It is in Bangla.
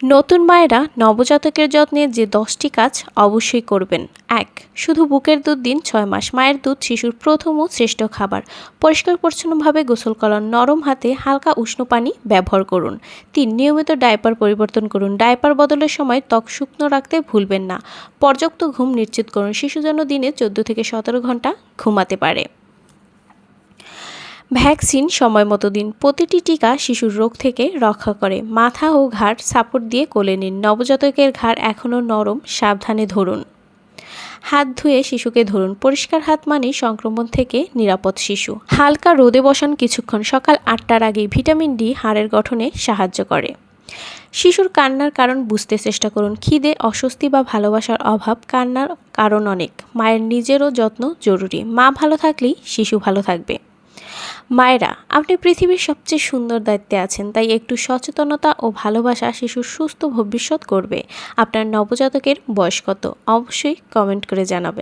নতুন মায়েরা নবজাতকের যত্নে যে ১০টি কাজ অবশ্যই করবেন। ১. শুধু বুকের দুধ দিন ৬ মাস। মায়ের দুধ শিশুর প্রথম ও শ্রেষ্ঠ খাবার। পরিষ্কার পরিচ্ছন্নভাবে গোসল করান। নরম হাতে হালকা উষ্ণ পানি ব্যবহার করুন। ৩. নিয়মিত ডায়পার পরিবর্তন করুন। ডায়পার বদলের সময় ত্বক শুকনো রাখতে ভুলবেন না। পর্যাপ্ত ঘুম নিশ্চিত করুন। শিশু যেন দিনে ১৪ থেকে ১৭ ঘন্টা ঘুমাতে পারে। ভ্যাকসিন সময়মতো দিন। প্রতিটি টিকা শিশুর রোগ থেকে রক্ষা করে। মাথা ও ঘাড় সাপোর্ট দিয়ে কোলে নিন। নবজাতকের ঘাড় এখনও নরম, সাবধানে ধরুন। হাত ধুয়ে শিশুকে ধরুন। পরিষ্কার হাত মানেই সংক্রমণ থেকে নিরাপদ শিশু। হালকা রোদে বসান কিছুক্ষণ। সকাল ৮টার আগে ভিটামিন ডি হাড়ের গঠনে সাহায্য করে। শিশুর কান্নার কারণ বুঝতে চেষ্টা করুন। খিদে, অস্বস্তি বা ভালোবাসার অভাব কান্নার কারণ অনেক। মায়ের নিজেরও যত্ন জরুরি। মা ভালো থাকলেই শিশু ভালো থাকবে। মায়েরা, আপনি পৃথিবীর সবচেয়ে সুন্দর দায়িত্বে আছেন, তাই একটু সচেতনতা ও ভালোবাসা শিশুর সুস্থ ভবিষ্যৎ করবে। আপনার নবজাতকের বয়স কত? অবশ্যই কমেন্ট করে জানাবেন।